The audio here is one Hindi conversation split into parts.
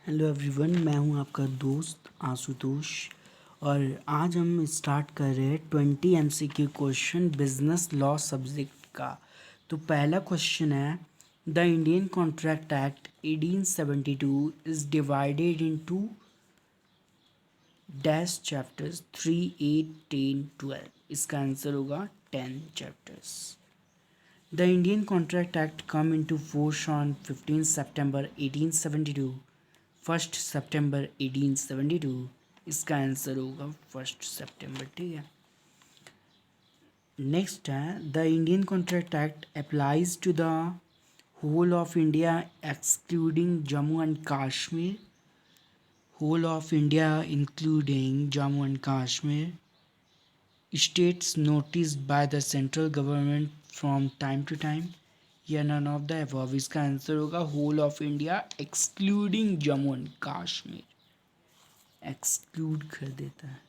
हेलो एवरीवन, मैं हूं आपका दोस्त आशुतोष। और आज हम स्टार्ट कर रहे हैं 20 MCQ question business law subject का। तो पहला क्वेश्चन है, the Indian Contract act 1872 is divided into dash chapters 3, 8, 10, 12। इसका आंसर होगा 10 chapters. The Indian Contract Act come into force on 15 September 1872। 1 September 1872। इसका आंसर होगा 1 सितंबर। ठीक है। नेक्स्ट है, the Indian Contract Act applies to the whole of India excluding Jammu and Kashmir. Whole of India including Jammu and Kashmir states noticed by the central government from time to time, या नन ऑफ द अबव। इसका आंसर होगा whole of India excluding Jammu and Kashmir. Exclude कर देता है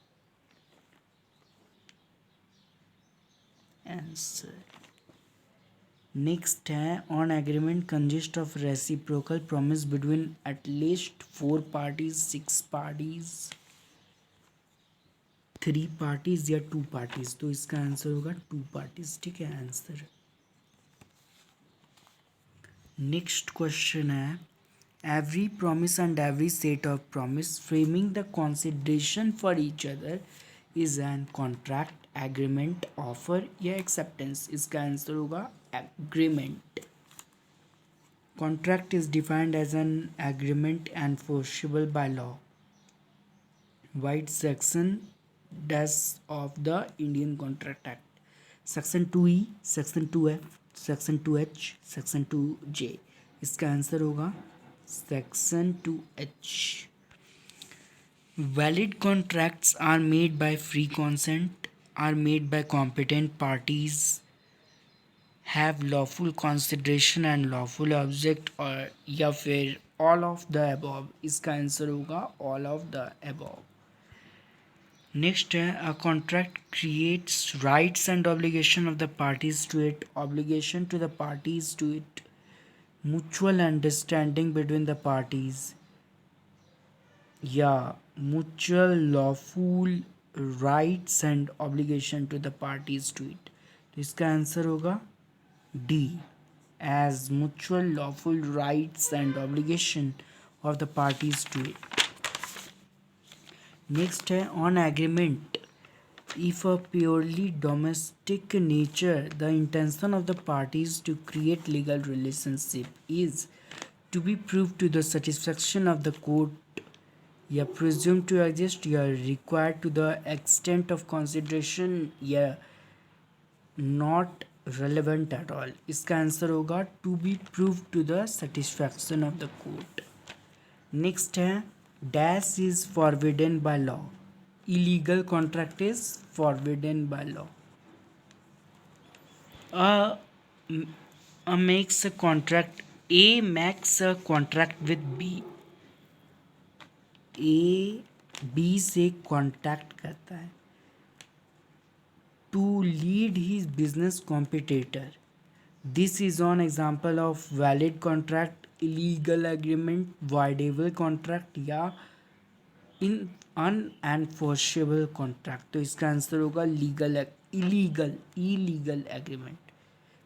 आंसर। नेक्स्ट है, an agreement consist of reciprocal promise between at least 4 parties, 6 parties, 3 parties या 2 पार्टीज। तो इसका आंसर होगा 2 पार्टीज। ठीक है आंसर। नेक्स्ट क्वेश्चन है, every promise and every set of promise framing the consideration for each other is an contract, agreement, offer या एक्सेप्टेंस। इसका आंसर होगा agreement. Contract is defined as an agreement enforceable by law. Vide section dash of the Indian Contract Act. Section 2E, section 2F, section 2H, section 2J। इसका आंसर होगा section 2H। Valid contracts are made by free consent, are made by competent parties, have lawful consideration and lawful object, और या फिर ऑल ऑफ द अबव। इसका आंसर होगा all of the above. Next है, a contract creates rights and obligation of the parties to it. Obligation to the parties to it, mutual understanding between the parties, या mutual lawful rights and obligation to the parties to it। तो इसका आंसर होगा D, as mutual lawful rights and obligation of the parties to it। Next है, an agreement if a purely domestic nature, the intention of the parties to create legal relationship is to be proved to the satisfaction of the court, या presumed to exist, या required to the extent of consideration, या not relevant at all। इसका आंसर होगा to be proved to the satisfaction of the court। Next है, dash is forbidden by law। illegal contract is forbidden by law। A, a makes a contract, A makes a contract with B। A B से कॉन्टैक्ट करता है to lead his business competitor। This is an example of valid contract, illegal agreement, voidable contract, या इन अनएनफोर्सेबल कॉन्ट्रैक्ट। तो इसका आंसर होगा लीगल इलीगल एग्रीमेंट,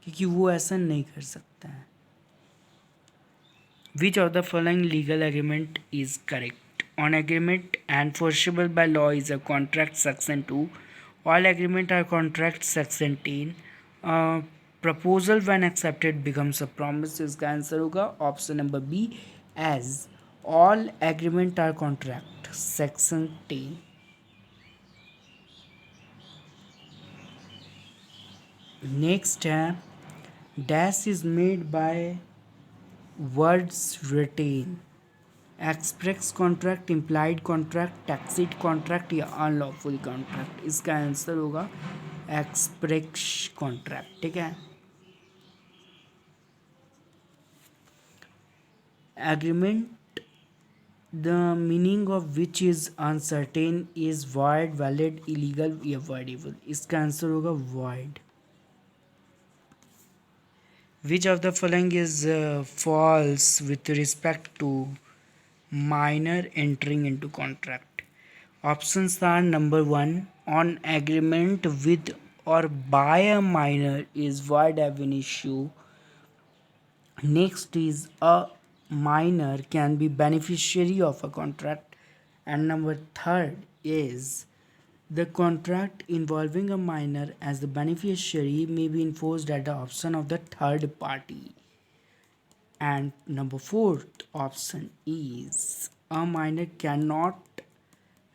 क्योंकि वो ऐसा नहीं कर सकता है। Which of the following legal agreement is correct? An agreement enforceable by law is a contract, section 2। All agreement are contract, section 10। Proposal when accepted becomes a promise. इसका आंसर होगा option number B, as all agreement are contract, section 10। Next है, dash is made by words written. Express contract, implied contract, tacit contract, या अनलॉफुल कॉन्ट्रैक्ट। इसका आंसर होगा एक्सप्रेस कॉन्ट्रैक्ट। ठीक है। Agreement the meaning of which is uncertain is void, valid, illegal, या voidable। इसका आंसर होगा void। Which of the following is false with respect to minor entering into contract. Options are number 1, on agreement with or by a minor is void ab initio. Next is a minor can be beneficiary of a contract, and number third is the contract involving a minor as the beneficiary may be enforced at the option of the third party. And number fourth option is a minor cannot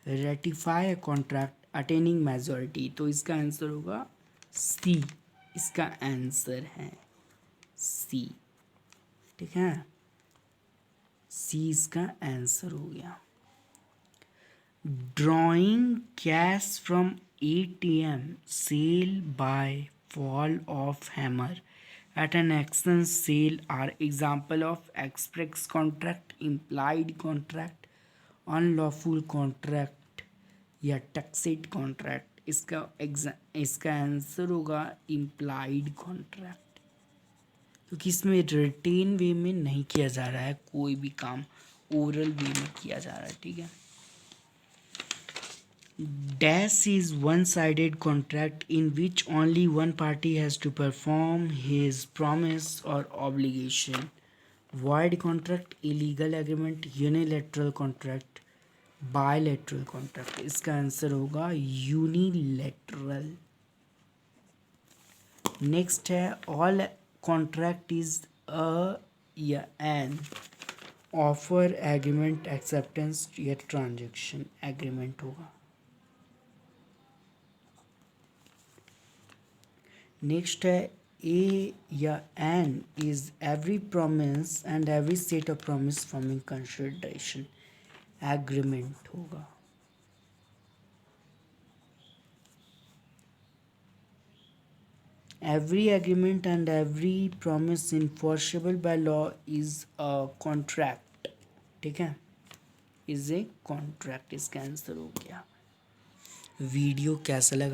ratify a contract attaining majority. तो इसका आंसर होगा सी, इसका आंसर है सी। ठीक है, सी इसका आंसर हो गया। Drawing cash from ATM sale by fall of hammer at an exchange sale are example of express contract, implied contract, unlawful contract या tacit contract। इसका आंसर होगा implied contract, क्योंकि इसमें रिटेन वे में नहीं किया जा रहा है, कोई भी काम ओरल वे में किया जा रहा है। ठीक है। Dash is one-sided contract in which only one party has to perform his promise or obligation. Void contract, illegal agreement, unilateral contract, bilateral contract। इसका आंसर होगा यूनिलैटरल। नेक्स्ट है ऑल कॉन्ट्रैक्ट इज अ या एन ऑफर, एग्रीमेंट, एक्सेप्टेंस या ट्रांजैक्शन। एग्रीमेंट होगा। नेक्स्ट है ए या an is every promise and every set of promise forming consideration. Agreement होगा। Every agreement and every promise enforceable by law is a contract। ठीक है, इज ए कॉन्ट्रैक्ट। इसका आंसर हो गया। वीडियो कैसा लगा